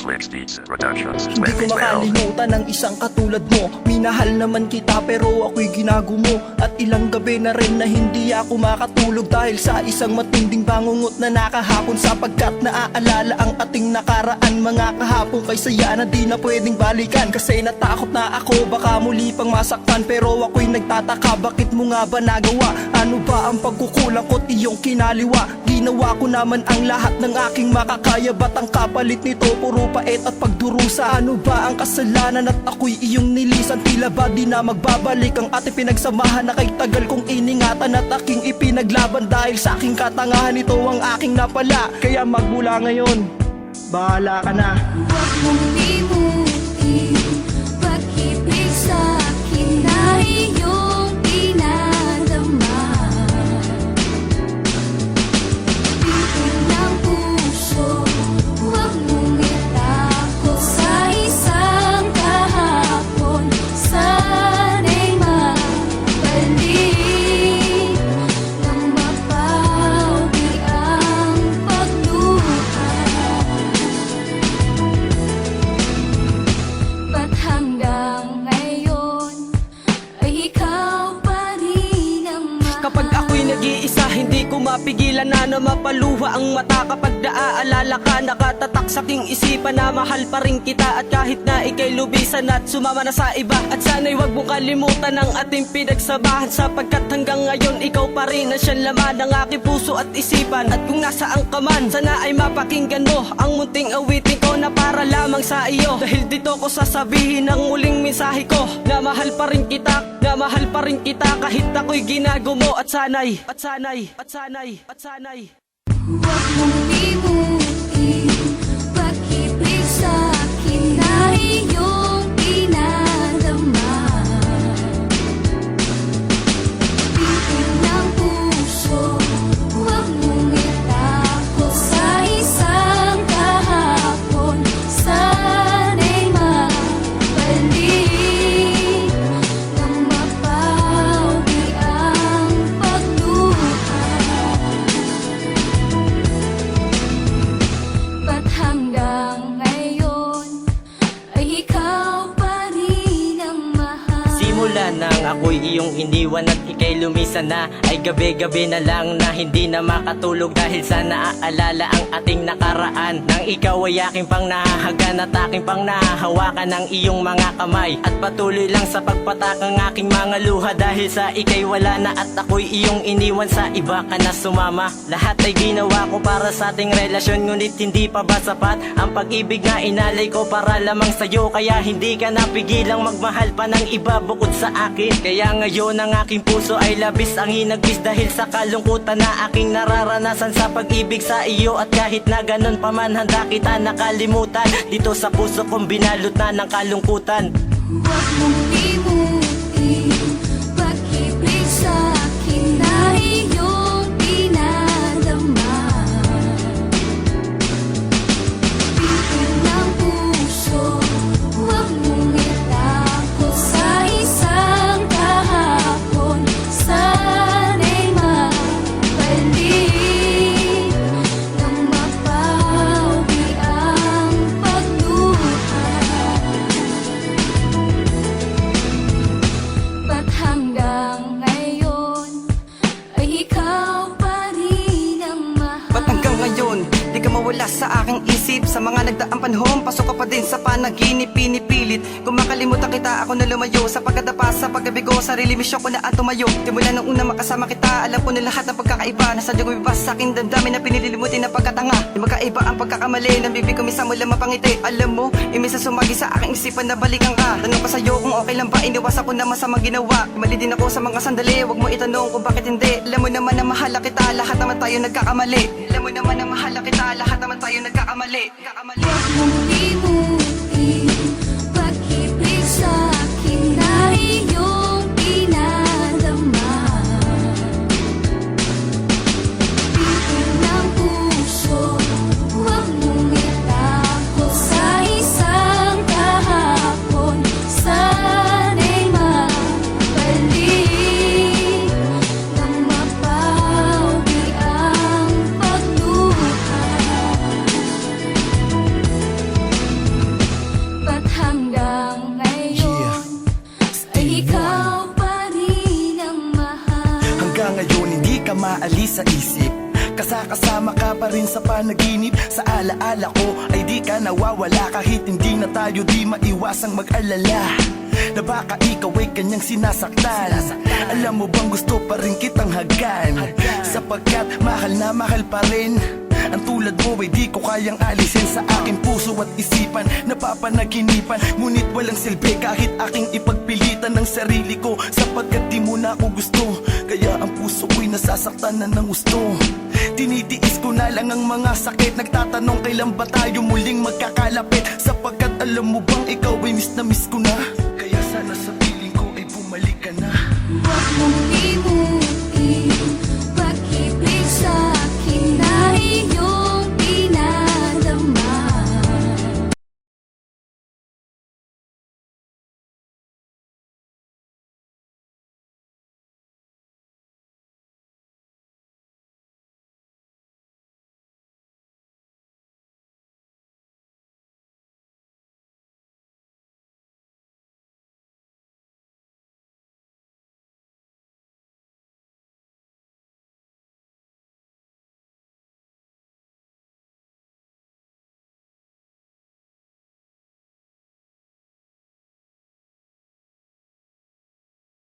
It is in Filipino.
Slicks Beats Productions. Hindi ko makalimutan ang isang katulad mo. Minahal naman kita pero ako'y ginagumo. At ilang gabi na rin na hindi ako makatulog dahil sa isang matinding bangungot na nakahapon. Sapagkat naaalala ang ating nakaraan, mga kahapon kay saya na di na pwedeng balikan. Kasi natakot na ako baka muli pang masaktan, pero ako'y nagtataka bakit mo nga ba nagawa? Ano ba ang pagkukulang ko't iyong kinaliwa? Ginawa ko naman ang lahat ng aking makakaya, ba't ang kapalit nito puro pait at pagdurusa? Ano ba ang kasalanan at ako'y iyong nilisan? Tila ba di na magbabalik ang ating pinagsamahan na kay tagal kong iningatan at aking ipinaglaban? Dahil sa aking katangahan ito ang aking napala. Kaya magmula ngayon, bahala ka na. Huwag mong limutin pag-ibig sa akin na iyong pinadama. Bitin ng puso, huwag mong itakot sa isang kahapon. Sana'y mabalik nang mapawi ang pagluha. Ba't hanggang ngayon ay ikaw pa rin ang Kapag ako'y nag-iisa, hindi ko mapigilan na mapaluha ang mata. Kapag naaalala ka, nakatatak sa aking isipan na mahal pa rin kita. At kahit na ika'y lubisan at sumama na sa iba, at sana'y wag mong kalimutan ang ating pinagsamahan. Sapagkat hanggang ngayon, ikaw pa rin ang siyang laman ng aking puso at isipan. At kung nasaan ka man, sana ay mapakinggan mo ang munting awitin ko na para lamang sa iyo. Dahil dito ko sasabihin ang muling mensahe ko, na mahal pa rin kita, na mahal pa rin kita kahit ako'y ginagumo. At sana'y Huwag mong limutin pag-ibig sa akin na iyong pinadama. Bitin ng puso, huwag mong itakot sa isang kahapon. Sana'y mabalik nang mapawi ang pagluha. Ba't hanggang ngayon ay ikaw pa rin ang mahal? simula nang ako'y iyong iniwan at ika'y lumisan na, ay gabi-gabi na lang na hindi na makatulog. Dahil sa naaalala ang ating nakaraan, nang ikaw ay aking pang nahahagan at aking pang nahahawakan ng iyong mga kamay. At patuloy lang sa pagpatak ang aking mga luha, dahil sa ika'y wala na at ako'y iyong iniwan, sa iba ka na sumama. Lahat ay ginawa ko para sa ating relasyon, ngunit hindi pa ba sapat ang pag-ibig na inalay ko para lamang sa'yo? Kaya hindi ka napigilang magmahal pa ng iba bukod sa akin. Kaya ngayon ang aking puso ay labis ang hinagbis, dahil sa kalungkutan na aking nararanasan sa pag-ibig sa iyo. At kahit na ganun pa man, handa kita nakalimutan. Dito sa puso kong binalot na ng kalungkutan. Huwag mong limutin pag-ibig sa akin na iyong pinadama. Bitin ng puso, huwag mong itakot sa isang kahapon. Sana'y mabalik nang mapawi ang pagluha. Ba't hanggang ngayon ay ikaw pa rin ang mahal? Ba't hanggang ngayon, di ka mawala sa aking isip? Sa mga nagdaang panahon, pasok ka pa din sa panaginip, pinipilit. Kung makalimutan kita, ako na lumayo. Sa pagkadapa, sa pagkabigo, sarili misyon ko na at tumayo. Timula nung una makasama kita, alam ko na lahat ng pagkakaiba. Nasa diyong umibas sa aking damdamin na pinililimutin na pagkatanga. Di magkaiba ang pagkakamali, ng bibig ko minsan mula mapangiti. Alam mo, imisa sumagi sa aking isipan na balikan ka. Tanong pa sa'yo kung okay lang ba, iniwasan ko na masamang ginawa. Mali din ako sa mga sandali, wag mo itanong kung bakit hindi. Alam mo naman na mahal kita, lahat naman tayo nagkakamali. Alam mo naman na mahal kita, lahat naman tayo nagkakamali. Huwag mong limutin pag-ibig sa akin na iyong pinadama. Bitin ng puso, huwag mong itakot sa isang kahapon. Sana'y mabalik nang mapawi ang pagluha. di ka maalis sa isip. Kasama ka pa rin sa panaginip. Sa alaala ko ay di ka nawawala. Kahit hindi na tayo di maiwasang mag-alala na baka ikaw ay kanyang sinasaktan. Alam mo bang gusto pa rin kitang hagan, sapagkat mahal na mahal pa rin. Ang tulad mo ay di ko kayang alisin sa aking puso at isipan. Napapanaginipan, ngunit walang silbi kahit aking ipagpilitan ng sarili ko, sapagkat di mo na ako gusto. Kaya ang puso ko'y nasasaktan na ng gusto. Tinitiis ko na lang ang mga sakit. Nagtatanong kailan ba tayo muling magkakalapit, sapagkat alam mo bang ikaw ay miss na miss ko na. Kaya sana sa piling ko ay bumalik ka na. Huwag mong